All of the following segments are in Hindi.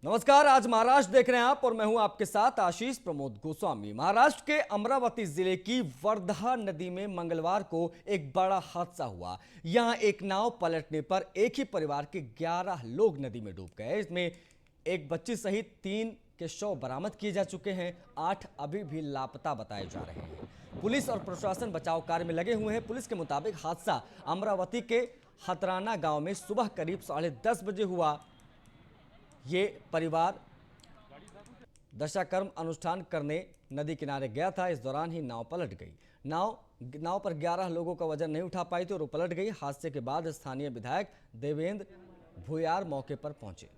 नमस्कार। आज महाराष्ट्र देख रहे हैं आप और मैं हूं आपके साथ आशीष प्रमोद गोस्वामी। महाराष्ट्र के अमरावती जिले की वर्धा नदी में मंगलवार को एक बड़ा हादसा हुआ। यहां एक नाव पलटने पर एक ही परिवार के 11 लोग नदी में डूब गए। इसमें एक बच्ची सहित 3 के शव बरामद किए जा चुके हैं। 8 अभी भी लापता बताए जा रहे हैं। पुलिस और प्रशासन बचाव कार्य में लगे हुए हैं। पुलिस के मुताबिक हादसा अमरावती के हतराना गांव में सुबह करीब 10:30 बजे हुआ। ये परिवार दशाकर्म अनुष्ठान करने नदी किनारे गया था। इस दौरान ही नाव पलट गई। नाव पर 11 लोगों का वजन नहीं उठा पाई थी और वो पलट गई। हादसे के बाद स्थानीय विधायक देवेंद्र भूयार मौके पर पहुंचे।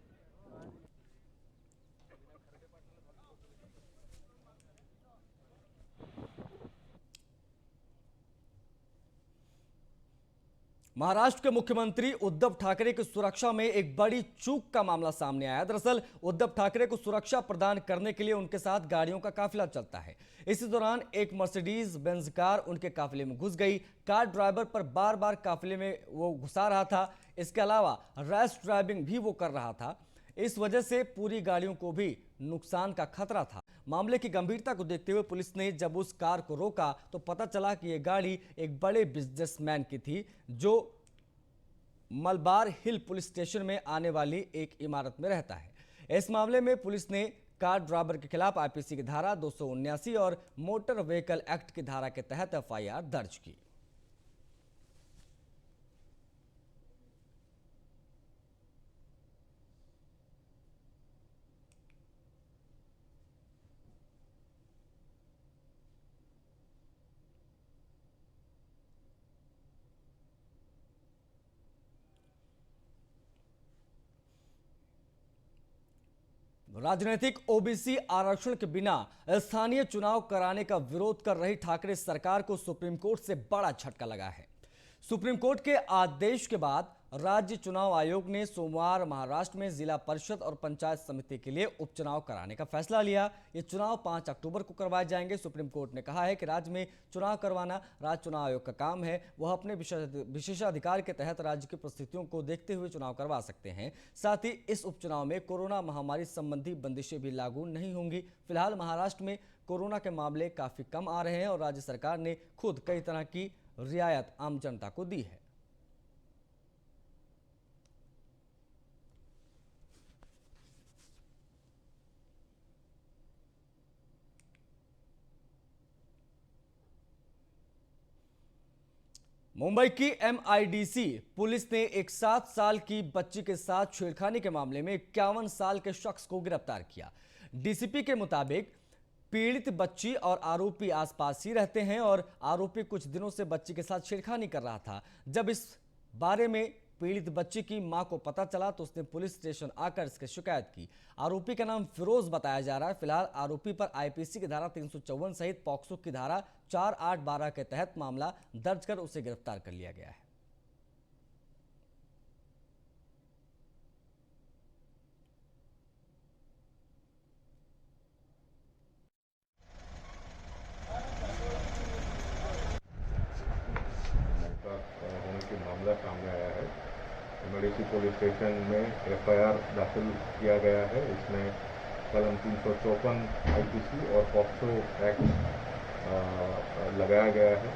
महाराष्ट्र के मुख्यमंत्री उद्धव ठाकरे की सुरक्षा में एक बड़ी चूक का मामला सामने आया। दरअसल उद्धव ठाकरे को सुरक्षा प्रदान करने के लिए उनके साथ गाड़ियों का काफिला चलता है। इसी दौरान एक मर्सिडीज बेंज कार उनके काफिले में घुस गई। कार ड्राइवर पर बार बार काफिले में वो घुसा रहा था। इसके अलावा रैश ड्राइविंग भी वो कर रहा था। इस वजह से पूरी गाड़ियों को भी नुकसान का खतरा था। मामले की गंभीरता को देखते हुए पुलिस ने जब उस कार को रोका तो पता चला कि यह गाड़ी एक बड़े बिजनेसमैन की थी जो मलबार हिल पुलिस स्टेशन में आने वाली एक इमारत में रहता है। इस मामले में पुलिस ने कार ड्राइवर के खिलाफ आईपीसी की धारा 279 और मोटर व्हीकल एक्ट की धारा के तहत एफआईआर दर्ज की। राजनीतिक ओबीसी आरक्षण के बिना स्थानीय चुनाव कराने का विरोध कर रही ठाकरे सरकार को सुप्रीम कोर्ट से बड़ा झटका लगा है। सुप्रीम कोर्ट के आदेश के बाद राज्य चुनाव आयोग ने सोमवार महाराष्ट्र में जिला परिषद और पंचायत समिति के लिए उपचुनाव कराने का फैसला लिया। ये चुनाव 5 अक्टूबर को करवाए जाएंगे। सुप्रीम कोर्ट ने कहा है कि राज्य में चुनाव करवाना राज्य चुनाव आयोग का काम है। वह अपने विशेषाधिकार के तहत राज्य की परिस्थितियों को देखते हुए चुनाव करवा सकते हैं। साथ ही इस उपचुनाव में कोरोना महामारी संबंधी बंदिशें भी लागू नहीं होंगी। फिलहाल महाराष्ट्र में कोरोना के मामले काफी कम आ रहे हैं और राज्य सरकार ने खुद कई तरह की रियायत आम जनता को दी है। मुंबई की एमआईडीसी पुलिस ने एक 7 साल की बच्ची के साथ छेड़खानी के मामले में 51 साल के शख्स को गिरफ्तार किया। डीसीपी के मुताबिक पीड़ित बच्ची और आरोपी आसपास ही रहते हैं और आरोपी कुछ दिनों से बच्ची के साथ छेड़खानी कर रहा था। जब इस बारे में पीड़ित बच्ची की मां को पता चला तो उसने पुलिस स्टेशन आकर इसकी शिकायत की। आरोपी का नाम फिरोज बताया जा रहा है। फिलहाल आरोपी पर आईपीसी की धारा 354 सहित पॉक्सो की धारा 4, 8, 12 के तहत मामला दर्ज कर उसे गिरफ्तार कर लिया गया है। होने के मामला सामने आया है। एमआईडीसी पुलिस स्टेशन में एफआईआर दाखिल किया गया है। इसमें कलम 354 आईपीसी और पॉक्सो एक्ट लगाया गया है।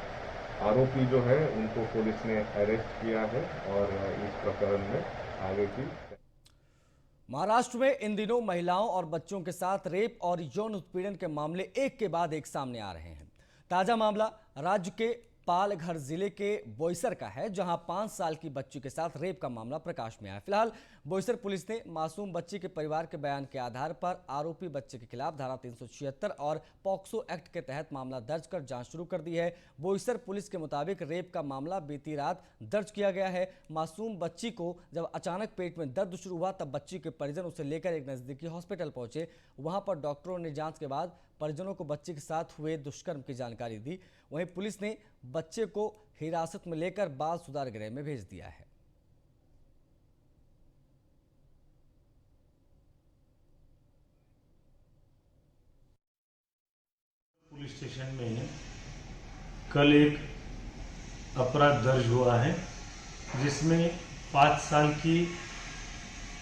आरोपी जो है उनको पुलिस ने अरेस्ट किया है और इस प्रकरण में आगे की। महाराष्ट्र में इन दिनों महिलाओं और बच्चों के साथ रेप और यौन उत्पीड़न के मामले एक के बाद एक सामने आ रहे हैं। ताजा मामला राज्य के पालघर जिले के बोईसर का है, जहां 5 साल की बच्ची के साथ रेप का मामला प्रकाश में आया। फिलहाल बोईसर पुलिस ने मासूम बच्ची के परिवार के बयान के आधार पर आरोपी बच्चे के खिलाफ धारा 376 और पॉक्सो एक्ट के तहत मामला दर्ज कर जांच शुरू कर दी है। बोईसर पुलिस के मुताबिक रेप का मामला बीती रात दर्ज किया गया है। मासूम बच्ची को जब अचानक पेट में दर्द शुरू हुआ तब बच्ची के परिजन उसे लेकर एक नजदीकी हॉस्पिटल पहुंचे। वहां पर डॉक्टरों ने जांच के बाद परिजनों को बच्चे के साथ हुए दुष्कर्म की जानकारी दी। वहीं पुलिस ने बच्चे को हिरासत में लेकर बाल सुधार गृह में भेज दिया है। पुलिस स्टेशन में कल एक अपराध दर्ज हुआ है जिसमें 5 साल की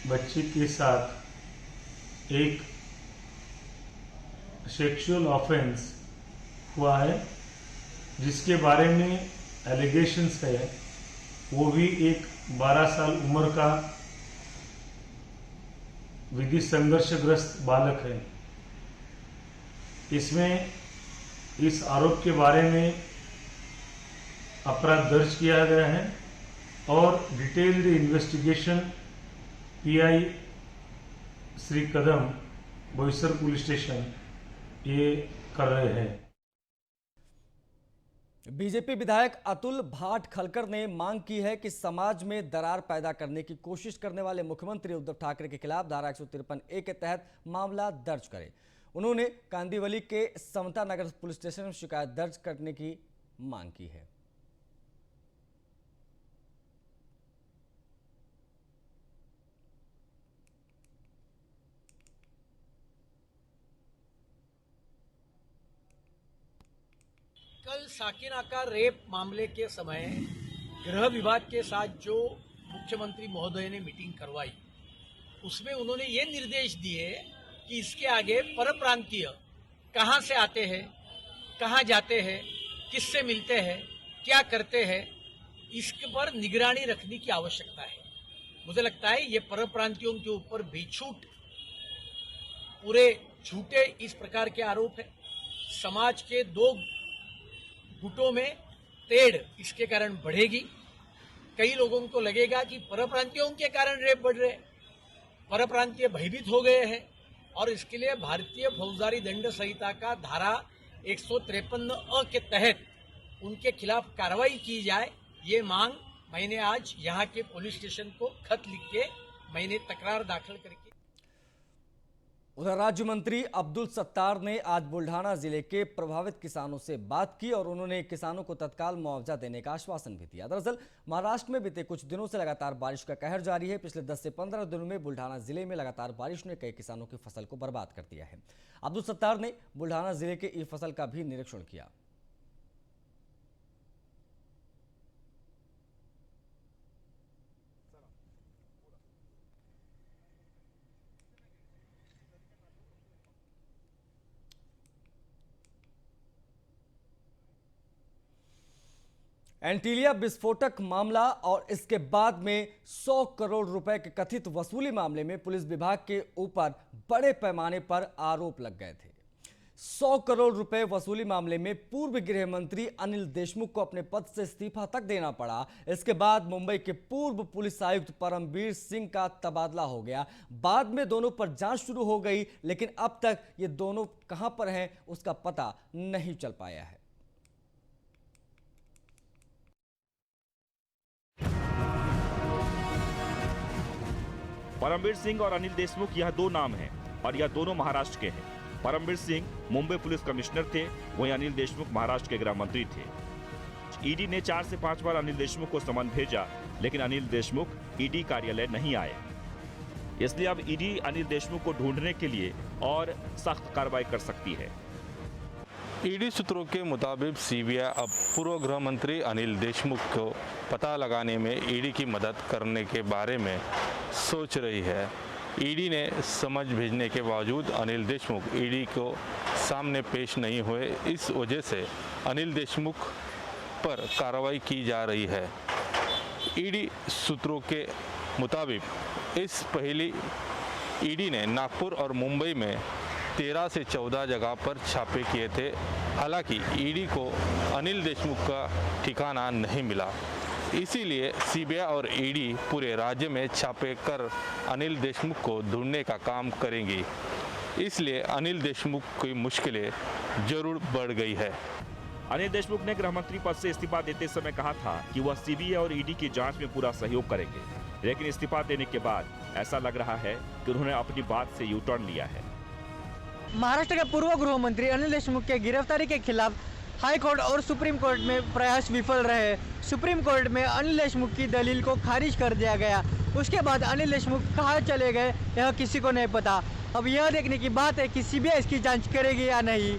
बच्ची के साथ एक सेक्सुअल ऑफेंस हुआ है, जिसके बारे में एलिगेशंस है। वो भी एक 12 साल उम्र का विधि संघर्षग्रस्त बालक है। इसमें इस आरोप के बारे में अपराध दर्ज किया गया है और डिटेल्ड इन्वेस्टिगेशन पीआई श्री कदम बोईसर पुलिस स्टेशन ये कर रहे हैं। बीजेपी विधायक अतुल भाट खलकर ने मांग की है कि समाज में दरार पैदा करने की कोशिश करने वाले मुख्यमंत्री उद्धव ठाकरे के खिलाफ धारा 153A के तहत मामला दर्ज करें। उन्होंने कांदिवली के समता नगर पुलिस स्टेशन में शिकायत दर्ज करने की मांग की है। कल साकिना का रेप मामले के समय गृह विभाग के साथ जो मुख्यमंत्री महोदय ने मीटिंग करवाई, उसमें उन्होंने ये निर्देश दिए कि इसके आगे परप्रांतीय कहाँ से आते हैं, कहाँ जाते हैं, किससे मिलते हैं, क्या करते हैं, इसके पर निगरानी रखने की आवश्यकता है। मुझे लगता है ये परप्रांतियों के ऊपर बेछूट पूरे झूठे इस प्रकार के आरोप है। समाज के दो गुटों में तेड़ इसके कारण बढ़ेगी। कई लोगों को लगेगा कि परप्रांतियों के कारण रेप बढ़ रहे, परप्रांतीय भयभीत हो गए हैं और इसके लिए भारतीय फौजदारी दंड संहिता का धारा 153A के तहत उनके खिलाफ कार्रवाई की जाए। ये मांग मैंने आज यहाँ के पुलिस स्टेशन को खत लिख के मैंने तकरार दाखिल करके। उधर राज्य मंत्री अब्दुल सत्तार ने आज बुल्ढाना जिले के प्रभावित किसानों से बात की और उन्होंने किसानों को तत्काल मुआवजा देने का आश्वासन भी दिया। दरअसल महाराष्ट्र में बीते कुछ दिनों से लगातार बारिश का कहर जारी है। पिछले 10 से 15 दिनों में बुल्ढाना जिले में लगातार बारिश ने कई किसानों की फसल को बर्बाद कर दिया है। अब्दुल सत्तार ने बुल्ढाना जिले के ई फसल का भी निरीक्षण किया। एंटीलिया विस्फोटक मामला और इसके बाद में 100 करोड़ रुपए के कथित वसूली मामले में पुलिस विभाग के ऊपर बड़े पैमाने पर आरोप लग गए थे। 100 करोड़ रुपए वसूली मामले में पूर्व गृह मंत्री अनिल देशमुख को अपने पद से इस्तीफा तक देना पड़ा। इसके बाद मुंबई के पूर्व पुलिस आयुक्त परमबीर सिंह का तबादला हो गया। बाद में दोनों पर जांच शुरू हो गई, लेकिन अब तक ये दोनों कहां पर हैं उसका पता नहीं चल पाया है। परमबीर सिंह और अनिल देशमुख यह दो नाम हैं और यह दोनों महाराष्ट्र के हैं। परमबीर सिंह मुंबई पुलिस कमिश्नर थे, वहीं अनिल देशमुख महाराष्ट्र के गृह मंत्री थे। ईडी ने 4 से 5 बार अनिल देशमुख को समन भेजा, लेकिन अनिल देशमुख ईडी कार्यालय नहीं आए। इसलिए अब ईडी अनिल देशमुख को ढूंढने के लिए और सख्त कार्रवाई कर सकती है। ईडी सूत्रों के मुताबिक सीबीआई अब पूर्व गृह मंत्री अनिल देशमुख को पता लगाने में ईडी की मदद करने के बारे में सोच रही है। ईडी ने समझ भेजने के बावजूद अनिल देशमुख ईडी को सामने पेश नहीं हुए। इस वजह से अनिल देशमुख पर कार्रवाई की जा रही है। ईडी सूत्रों के मुताबिक इस पहली ईडी ने नागपुर और मुंबई में 13 से 14 जगह पर छापे किए थे। हालांकि ईडी को अनिल देशमुख का ठिकाना नहीं मिला, इसीलिए सीबीआई और ईडी पूरे राज्य में छापे कर अनिल देशमुख को ढूंढने का काम करेंगी। इसलिए अनिल देशमुख की मुश्किलें जरूर बढ़ गई है। अनिल देशमुख ने गृह मंत्री पद से इस्तीफा देते समय कहा था कि वह सीबीआई और ईडी की जांच में पूरा सहयोग करेंगे, लेकिन इस्तीफा देने के बाद ऐसा लग रहा है कि उन्होंने अपनी बात से यू टर्न लिया है। महाराष्ट्र के पूर्व गृह मंत्री अनिल देशमुख के गिरफ्तारी के खिलाफ हाई कोर्ट और सुप्रीम कोर्ट में प्रयास विफल रहे। सुप्रीम कोर्ट में अनिल देशमुख की दलील को खारिज कर दिया गया। उसके बाद अनिल देशमुख कहाँ चले गए यह किसी को नहीं पता। अब यह देखने की बात है कि सीबीआई इसकी जांच करेगी या नहीं।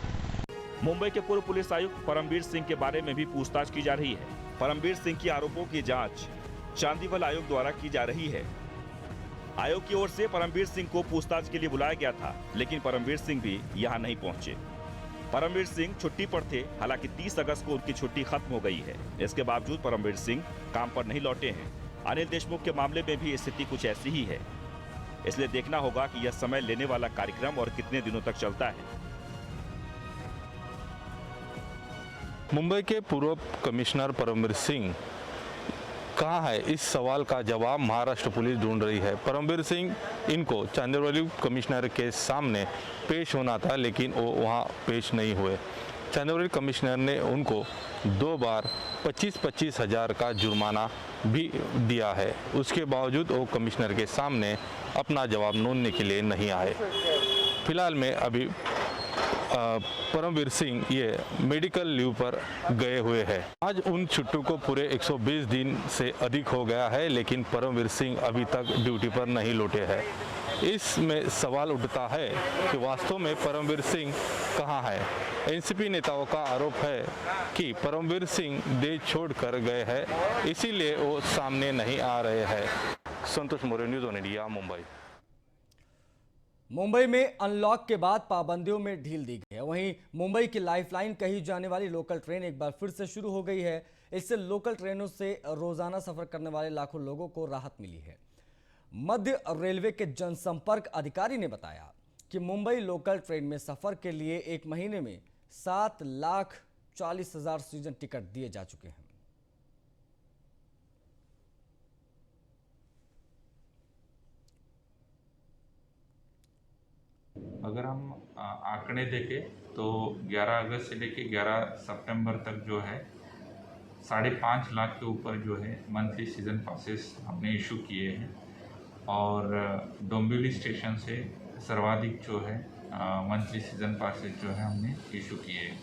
मुंबई के पूर्व पुलिस आयुक्त परमबीर सिंह के बारे में भी पूछताछ की जा रही है। परमबीर सिंह के आरोपों की जांच चांदीवल आयोग द्वारा की जा रही है। आयोग की ओर से परमवीर सिंह को पूछताछ के लिए बुलाया गया था, लेकिन परमवीर सिंह भी यहां नहीं पहुंचे। परमवीर सिंह छुट्टी पर थे, हालांकि 30 अगस्त को उनकी छुट्टी खत्म हो गई है। इसके बावजूद परमवीर सिंह काम पर नहीं लौटे हैं। अनिल देशमुख के मामले में भी स्थिति कुछ ऐसी ही है, इसलिए देखना होगा कि यह समय लेने वाला कार्यक्रम और कितने दिनों तक चलता है। मुंबई के पूर्व कमिश्नर परमवीर सिंह कहाँ है, इस सवाल का जवाब महाराष्ट्र पुलिस ढूंढ रही है। परमवीर सिंह इनको चांदीवली कमिश्नर के सामने पेश होना था, लेकिन वो वहाँ पेश नहीं हुए। चांदीवली कमिश्नर ने उनको 2 बार 25-25 हज़ार का जुर्माना भी दिया है। उसके बावजूद वो कमिश्नर के सामने अपना जवाब ढूंढने के लिए नहीं आए। फिलहाल में अभी परमवीर सिंह ये मेडिकल लीव पर गए हुए हैं। आज उन छुट्टियों को पूरे 120 दिन से अधिक हो गया है, लेकिन परमवीर सिंह अभी तक ड्यूटी पर नहीं लौटे हैं। इसमें सवाल उठता है कि वास्तव में परमवीर सिंह कहाँ है। एनसीपी नेताओं का आरोप है कि परमवीर सिंह देश छोड़कर गए हैं, इसीलिए वो सामने नहीं आ रहे हैं। Santosh Maurya, news on India, Mumbai. Mumbai में अनलॉक के बाद पाबंदियों में ढील दी गई है। वहीं मुंबई की लाइफलाइन कही जाने वाली लोकल ट्रेन एक बार फिर से शुरू हो गई है। इससे लोकल ट्रेनों से रोजाना सफर करने वाले लाखों लोगों को राहत मिली है। मध्य रेलवे के जनसंपर्क अधिकारी ने बताया कि मुंबई लोकल ट्रेन में सफर के लिए एक महीने में 7,40,000 सीजन टिकट दिए जा चुके हैं। अगर हम आंकड़े देखें तो 11 अगस्त से लेके 11 सितंबर तक जो है 5.5 लाख के ऊपर जो है मंथली सीज़न पासेस हमने इशू किए हैं, और डोंबिवली स्टेशन से सर्वाधिक जो है मंथली सीज़न पासेस जो है हमने इशू किए हैं।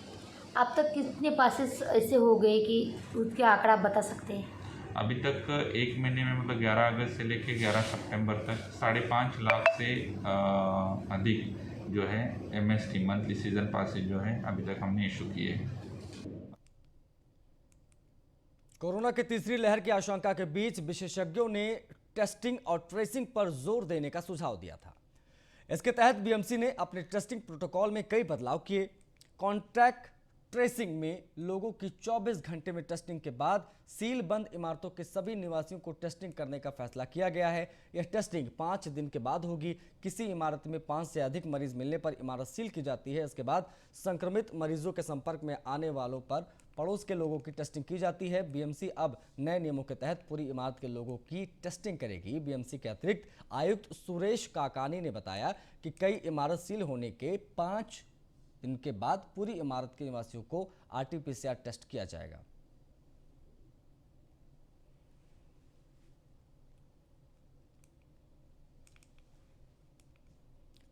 अब तक कितने पासेस ऐसे हो गए कि उसके आंकड़ा आप बता सकते हैं? अभी तक एक महीने में मतलब 11 अगस्त से लेके 11 सितंबर तक 5.5 लाख से अधिक जो है MST मंथली सीजन पासेस जो है अभी तक हमने इशू किए हैं। कोरोना की तीसरी लहर की आशंका के बीच विशेषज्ञों ने टेस्टिंग और ट्रेसिंग पर जोर देने का सुझाव दिया था। इसके तहत बीएमसी ने अपने टेस्टिंग प्रोटोकॉल में कई बदलाव किए। कॉन्ट्रैक्ट ट्रेसिंग में लोगों की 24 घंटे में टेस्टिंग के बाद सील बंद इमारतों के सभी निवासियों को टेस्टिंग करने का फैसला किया गया है। यह टेस्टिंग 5 दिन के बाद होगी। किसी इमारत में 5 से अधिक मरीज मिलने पर इमारत सील की जाती है। इसके बाद संक्रमित मरीजों के संपर्क में आने वालों पर पड़ोस के लोगों की टेस्टिंग की जाती है। बीएमसी अब नए नियमों के तहत पूरी इमारत के लोगों की टेस्टिंग करेगी। बीएमसी के अतिरिक्त आयुक्त सुरेश काकानी ने बताया कि कई इमारत सील होने के 5 दिन के बाद पूरी इमारत के निवासियों को RT-PCR टेस्ट किया जाएगा।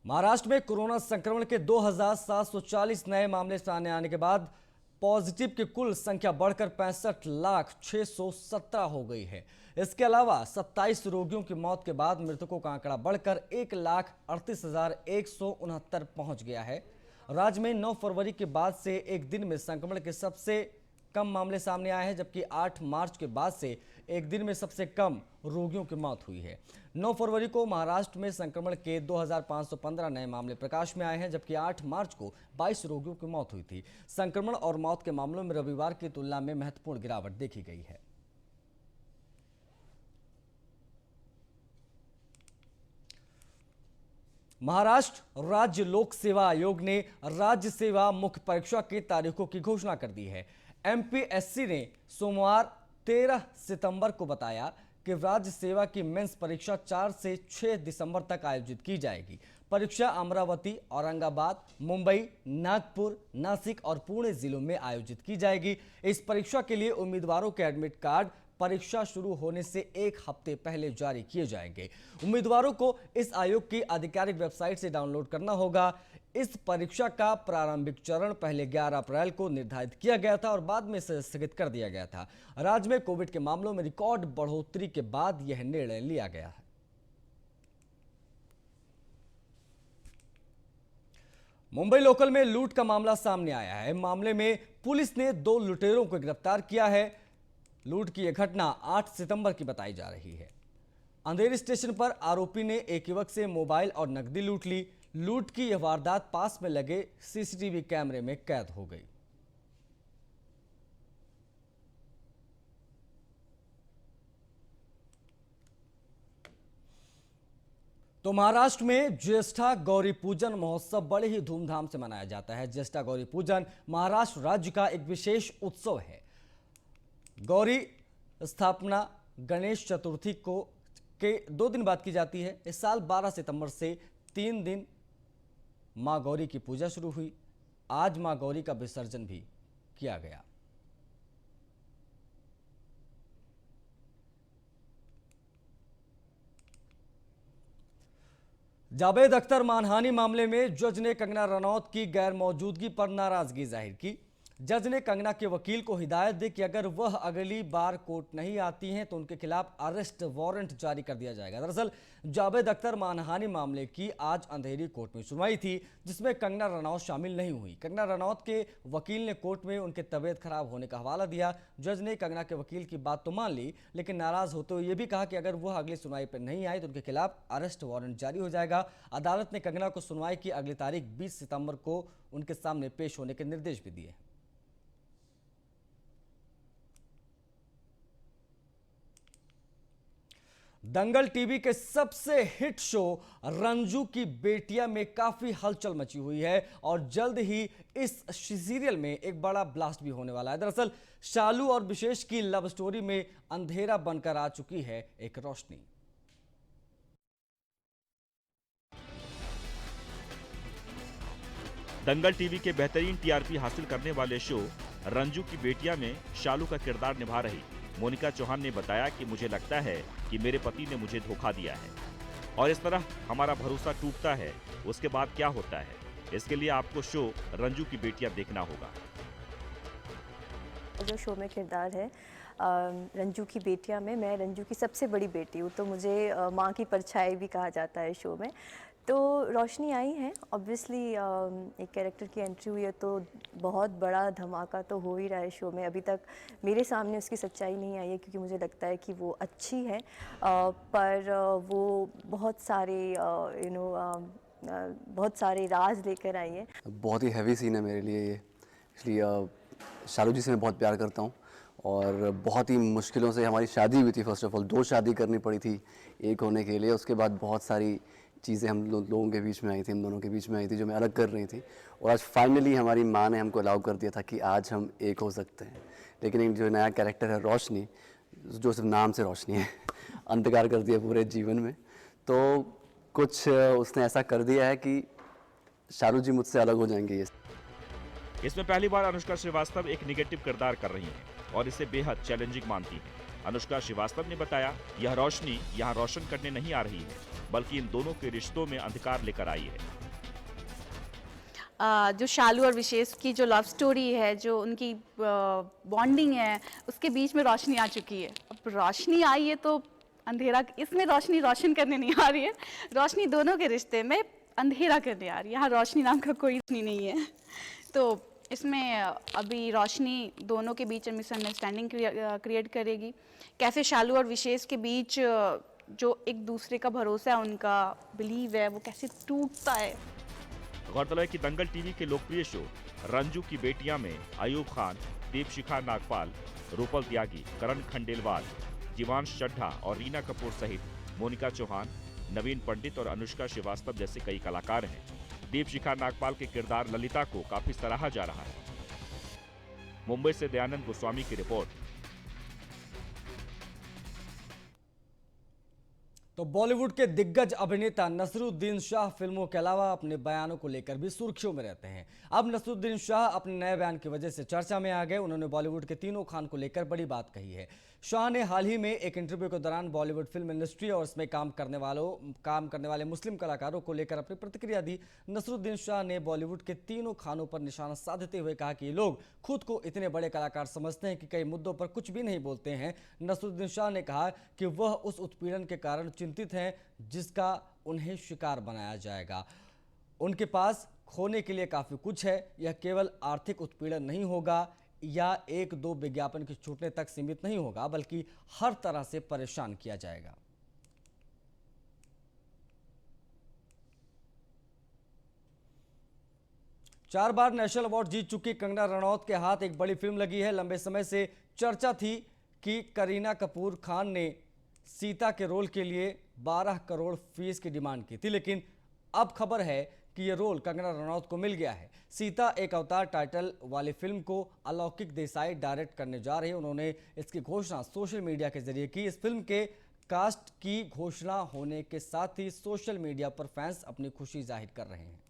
महाराष्ट्र में कोरोना संक्रमण के 2,740 नए मामले सामने आने के बाद पॉजिटिव की कुल संख्या बढ़कर 65,617 हो गई है। इसके अलावा 27 रोगियों की मौत के बाद मृतकों का आंकड़ा बढ़कर 1,38,169 पहुंच गया है। राज्य में 9 फरवरी के बाद से एक दिन में संक्रमण के सबसे कम मामले सामने आए हैं, जबकि 8 मार्च के बाद से एक दिन में सबसे कम रोगियों की मौत हुई है। 9 फरवरी को महाराष्ट्र में संक्रमण के 2,515 नए मामले प्रकाश में आए हैं, जबकि 8 मार्च को 22 रोगियों की मौत हुई थी। संक्रमण और मौत के मामलों में रविवार की तुलना में महत्वपूर्ण गिरावट देखी गई है। महाराष्ट्र राज्य लोक सेवा आयोग ने राज्य सेवा मुख्य परीक्षा की तारीखों की घोषणा कर दी है। MPSC ने सोमवार 13 सितंबर को बताया कि राज्य सेवा की मेंस परीक्षा 4 से 6 दिसंबर तक आयोजित की जाएगी। परीक्षा अमरावती, औरंगाबाद, मुंबई, नागपुर, नासिक और पुणे जिलों में आयोजित की जाएगी। इस परीक्षा के लिए उम्मीदवारों के एडमिट कार्ड परीक्षा शुरू होने से 1 हफ्ते पहले जारी किए जाएंगे। उम्मीदवारों को इस आयोग की आधिकारिक वेबसाइट से डाउनलोड करना होगा। इस परीक्षा का प्रारंभिक चरण पहले 11 अप्रैल को निर्धारित किया गया था और बाद में इसे स्थगित कर दिया गया था। राज्य में कोविड के मामलों में रिकॉर्ड बढ़ोतरी के बाद यह निर्णय लिया गया है। मुंबई लोकल में लूट का मामला सामने आया है। मामले में पुलिस ने 2 लुटेरों को गिरफ्तार किया है। लूट की यह घटना 8 सितंबर की बताई जा रही है। अंधेरी स्टेशन पर आरोपी ने एक युवक से मोबाइल और नकदी लूट ली। लूट की यह वारदात पास में लगे सीसीटीवी कैमरे में कैद हो गई। तो महाराष्ट्र में ज्येष्ठा गौरी पूजन महोत्सव बड़े ही धूमधाम से मनाया जाता है। ज्येष्ठा गौरी पूजन महाराष्ट्र राज्य का एक विशेष उत्सव है। गौरी स्थापना गणेश चतुर्थी को के 2 दिन बाद की जाती है। इस साल 12 सितंबर से 3 दिन मां गौरी की पूजा शुरू हुई। आज मां गौरी का विसर्जन भी किया गया। जावेद अख्तर मानहानि मामले में जज ने कंगना रनौत की गैर मौजूदगी पर नाराजगी जाहिर की। जज ने कंगना के वकील को हिदायत दी कि अगर वह अगली बार कोर्ट नहीं आती हैं तो उनके खिलाफ अरेस्ट वारंट जारी कर दिया जाएगा। दरअसल जावेद अख्तर मानहानि मामले की आज अंधेरी कोर्ट में सुनवाई थी, जिसमें कंगना रनौत शामिल नहीं हुई। कंगना रनौत के वकील ने कोर्ट में उनके तबीयत खराब होने का हवाला दिया। जज ने कंगना के वकील की बात तो मान ली, लेकिन नाराज होते हुए यह भी कहा कि अगर वह अगली सुनवाई पर नहीं आई तो उनके खिलाफ अरेस्ट वारंट जारी हो जाएगा। अदालत ने कंगना को सुनवाई की अगली तारीख 20 सितंबर को उनके सामने पेश होने के निर्देश भी दिए। दंगल टीवी के सबसे हिट शो रंजू की बेटियां में काफी हलचल मची हुई है और जल्द ही इस सीरियल में एक बड़ा ब्लास्ट भी होने वाला है। दरअसल शालू और विशेष की लव स्टोरी में अंधेरा बनकर आ चुकी है एक रोशनी। दंगल टीवी के बेहतरीन टीआरपी हासिल करने वाले शो रंजू की बेटियां में शालू का किरदार निभा रही मोनिका चौहान ने बताया कि मुझे लगता है कि मेरे पति ने मुझे धोखा दिया है और इस तरह हमारा भरोसा टूटता है। उसके बाद क्या होता है, इसके लिए आपको शो रंजू की बेटियां देखना होगा। जो शो में किरदार है रंजू की बेटियां में, मैं रंजू की सबसे बड़ी बेटी हूँ, तो मुझे माँ की परछाई भी कहा जाता है शो में। तो रोशनी आई है, ऑब्वियसली एक कैरेक्टर की एंट्री हुई है तो बहुत बड़ा धमाका तो हो ही रहा है शो में। अभी तक मेरे सामने उसकी सच्चाई नहीं आई है क्योंकि मुझे लगता है कि वो अच्छी है, पर वो बहुत सारे बहुत सारे राज लेकर आई है। बहुत ही हैवी सीन है मेरे लिए ये, इसलिए शालू जी से मैं बहुत प्यार करता हूँ और बहुत ही मुश्किलों से हमारी शादी हुई थी। फर्स्ट ऑफ ऑल 2 शादी करनी पड़ी थी एक होने के लिए। उसके बाद बहुत सारी चीज़ें हम लोगों के बीच में आई थी, हम दोनों के बीच में आई थी जो मैं अलग कर रही थी, और आज फाइनली हमारी माँ ने हमको अलाउ कर दिया था कि आज हम एक हो सकते हैं। लेकिन एक जो नया कैरेक्टर है रोशनी, जो सिर्फ नाम से रोशनी है, अंधकार कर दिया पूरे जीवन में, तो कुछ उसने ऐसा कर दिया है कि शालू जी मुझसे अलग हो जाएंगे। इसमें पहली बार अनुष्का श्रीवास्तव एक निगेटिव किरदार कर रही हैं और इसे बेहद चैलेंजिंग मानती हैं। अनुष्का श्रीवास्तव ने बताया, यह रोशनी यहाँ रोशन करने नहीं आ रही है, बल्कि इन दोनों के रिश्तों में अंधकार लेकर आई है। जो शालू और विशेष की जो लव स्टोरी है, जो उनकी बॉन्डिंग है, उसके बीच में रोशनी आ चुकी है। अब रोशनी आई है तो अंधेरा, इसमें रोशनी रोशन करने नहीं आ रही है, रोशनी दोनों के रिश्ते में अंधेरा करने आ रही है। यहाँ रोशनी नाम का कोई रोशनी नहीं है। तो इसमें अभी रोशनी दोनों के बीच मिसअंडरस्टैंडिंग क्रिएट करेगी। कैसे शालू और विशेष के बीच जो एक दूसरे का भरोसा है, उनका बिलीव है, वो कैसे टूटता है। गौरतलब है कि दंगल टीवी के लोकप्रिय शो रंजू की बेटियां में अयूब खान, दीपशिखा नागपाल, रूपल त्यागी, करण खंडेलवाल, जीवांश चड्ढा और रीना कपूर सहित मोनिका चौहान, नवीन पंडित और अनुष्का श्रीवास्तव जैसे कई कलाकार हैं। दीपशिखा नागपाल के किरदार ललिता को काफी सराहा जा रहा है। मुंबई से दयानंद गोस्वामी की रिपोर्ट। तो बॉलीवुड के दिग्गज अभिनेता नसरुद्दीन शाह फिल्मों के अलावा अपने बयानों को लेकर भी सुर्खियों में रहते हैं। अब नसरुद्दीन शाह अपने नए बयान की वजह से चर्चा में आ गए। उन्होंने बॉलीवुड के तीनों खान को लेकर बड़ी बात कही है। शाह ने हाल ही में एक इंटरव्यू के दौरान बॉलीवुड फिल्म इंडस्ट्री और इसमें काम करने वाले मुस्लिम कलाकारों को लेकर अपनी प्रतिक्रिया दी। नसरुद्दीन शाह ने बॉलीवुड के तीनों खानों पर निशाना साधते हुए कहा कि ये लोग खुद को इतने बड़े कलाकार समझते हैं कि कई मुद्दों पर कुछ भी नहीं बोलते हैं। नसरुद्दीन शाह ने कहा कि वह उस उत्पीड़न के कारण चिंतित हैं जिसका उन्हें शिकार बनाया जाएगा। उनके पास खोने के लिए काफ़ी कुछ है। यह केवल आर्थिक उत्पीड़न नहीं होगा या 1-2 विज्ञापन के छूटने तक सीमित नहीं होगा, बल्कि हर तरह से परेशान किया जाएगा। 4 बार नेशनल अवार्ड जीत चुकी कंगना रनौत के हाथ एक बड़ी फिल्म लगी है। लंबे समय से चर्चा थी कि करीना कपूर खान ने सीता के रोल के लिए 12 करोड़ फीस की डिमांड की थी, लेकिन अब खबर है कि यह रोल कंगना रनौत को मिल गया है। सीता एक अवतार टाइटल वाली फिल्म को अलौकिक देसाई डायरेक्ट करने जा रहे हैं। उन्होंने इसकी घोषणा सोशल मीडिया के जरिए की। इस फिल्म के कास्ट की घोषणा होने के साथ ही सोशल मीडिया पर फैंस अपनी खुशी जाहिर कर रहे हैं।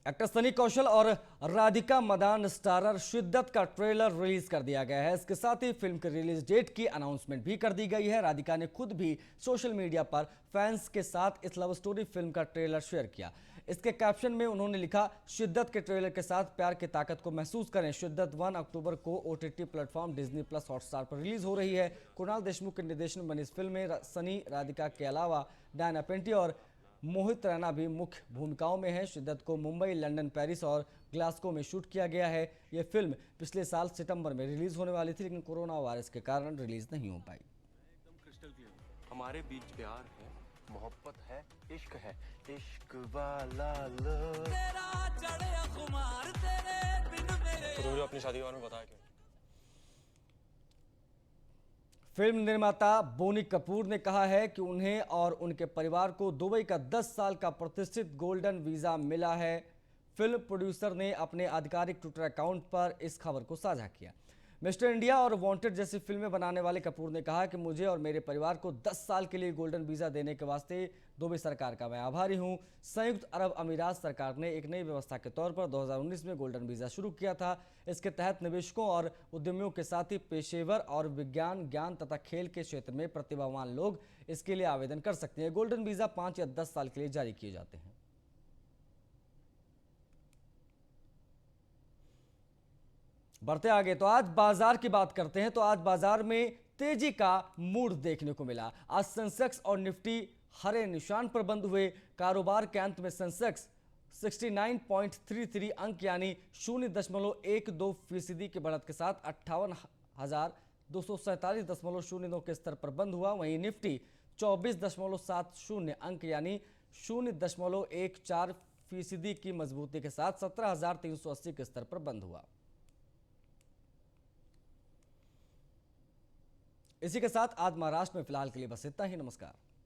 एक्टर सनी कौशल और राधिका मदान स्टारर शिद्दत का ट्रेलर रिलीज कर दिया गया है। इसके साथ ही फिल्म की रिलीज डेट की अनाउंसमेंट भी कर दी गई है। राधिका ने खुद भी सोशल मीडिया पर फैंस के साथ इस लव स्टोरी फिल्म का ट्रेलर शेयर किया। इसके कैप्शन में उन्होंने लिखा, शिद्दत के ट्रेलर के साथ प्यार की ताकत को महसूस करें। शिद्दत 1 अक्टूबर को OTT platform Disney plus Hotstar पर रिलीज हो रही है। कुणाल देशमुख के निर्देशन में बनी इस फिल्म में सनी, राधिका के अलावा डायना पेंटी और मोहित रैना भी मुख्य भूमिकाओं में है। शिद्दत को मुंबई, लंदन, पेरिस और ग्लासगो में शूट किया गया है। यह फिल्म पिछले साल सितंबर में रिलीज होने वाली थी, लेकिन कोरोना वायरस के कारण रिलीज नहीं हो पाई। एकदम क्रिस्टल क्लियर, हमारे बीच प्यार है, मोहब्बत है, इश्क है, इश्क वाला लो। तेरा चढ़े खुमार तेरे बिन मेरे। तो तुझे अपनी शादी के बारे में बताया क्यों? फिल्म निर्माता बोनी कपूर ने कहा है कि उन्हें और उनके परिवार को दुबई का 10 साल का प्रतिष्ठित गोल्डन वीजा मिला है। फिल्म प्रोड्यूसर ने अपने आधिकारिक ट्विटर अकाउंट पर इस खबर को साझा किया। मिस्टर इंडिया और वांटेड जैसी फिल्में बनाने वाले कपूर ने कहा कि मुझे और मेरे परिवार को 10 साल के लिए गोल्डन वीजा देने के वास्ते दुबई सरकार का मैं आभारी हूं। संयुक्त अरब अमीरात सरकार ने एक नई व्यवस्था के तौर पर 2019 में गोल्डन वीजा शुरू किया था। इसके तहत निवेशकों और उद्यमियों के साथ ही पेशेवर और विज्ञान, ज्ञान तथा खेल के क्षेत्र में प्रतिभावान लोग इसके लिए आवेदन कर सकते हैं। गोल्डन वीजा 5 या 10 साल के लिए जारी किए जाते हैं। बढ़ते आगे तो आज बाजार की बात करते हैं। तो आज बाजार में तेजी का मूड देखने को मिला। आज सेंसेक्स और निफ्टी हरे निशान पर बंद हुए। कारोबार के अंत में सेंसेक्स 69.33 अंक यानी 0.12% की बढ़त के साथ 58,247.02 के स्तर पर बंद हुआ। वहीं निफ्टी 24.70 अंक यानी 0.14% की मजबूती के साथ 17,380 के स्तर पर बंद हुआ। इसी के साथ आज महाराष्ट्र में फिलहाल के लिए बस इतना ही। नमस्कार।